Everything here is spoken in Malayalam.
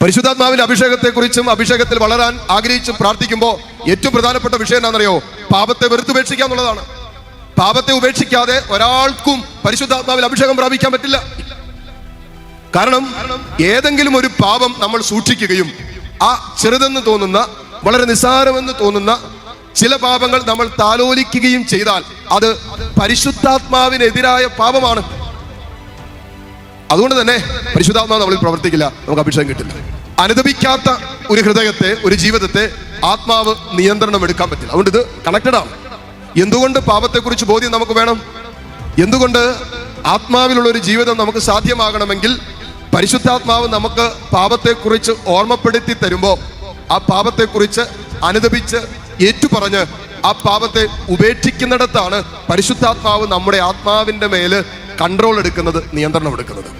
പരിശുദ്ധാത്മാവിന്റെ അഭിഷേകത്തെക്കുറിച്ചും അഭിഷേകത്തിൽ വളരാൻ ആഗ്രഹിച്ചും പ്രാർത്ഥിക്കുമ്പോൾ ഏറ്റവും പ്രധാനപ്പെട്ട വിഷയം എന്താണെന്നറിയോ? പാപത്തെ വെറുത്തുപേക്ഷിക്കുക എന്നുള്ളതാണ്. പാപത്തെ ഉപേക്ഷിക്കാതെ ഒരാൾക്കും പരിശുദ്ധാത്മാവിൽ അഭിഷേകം പ്രാപിക്കാൻ പറ്റില്ല. കാരണം ഏതെങ്കിലും ഒരു പാപം നമ്മൾ സൂക്ഷിക്കുകയും ആ ചെറുതെന്ന് തോന്നുന്ന, വളരെ നിസ്സാരമെന്ന് തോന്നുന്ന ചില പാപങ്ങൾ നമ്മൾ താലോലിക്കുകയും ചെയ്താൽ അത് പരിശുദ്ധാത്മാവിനെതിരായ പാപമാണ്. അതുകൊണ്ട് തന്നെ പരിശുദ്ധാത്മാവ് നമ്മളിൽ പ്രവർത്തിക്കില്ല, നമുക്ക് അഭിഷേകം കിട്ടില്ല. അനുദപിക്കാത്ത ഒരു ഹൃദയത്തെ, ഒരു ജീവിതത്തെ ആത്മാവ് നിയന്ത്രണം എടുക്കാൻ പറ്റില്ല. അതുകൊണ്ട് ഇത് കണക്റ്റഡ് ആണ്. എന്തുകൊണ്ട് പാപത്തെക്കുറിച്ച് ബോധ്യം നമുക്ക് വേണം? എന്തുകൊണ്ട് ആത്മാവിലുള്ള ഒരു ജീവിതം നമുക്ക് സാധ്യമാകണമെങ്കിൽ പരിശുദ്ധാത്മാവ് നമുക്ക് പാപത്തെക്കുറിച്ച് ഓർമ്മപ്പെടുത്തി തരുമ്പോൾ ആ പാപത്തെക്കുറിച്ച് അനുദപിച്ച് ഏറ്റുപറഞ്ഞ് ആ പാപത്തെ ഉപേക്ഷിക്കുന്നിടത്താണ് പരിശുദ്ധാത്മാവ് നമ്മുടെ ആത്മാവിന്റെ മേല് കൺട്രോൾ എടുക്കുന്നത്, നിയന്ത്രണം എടുക്കുന്നത്.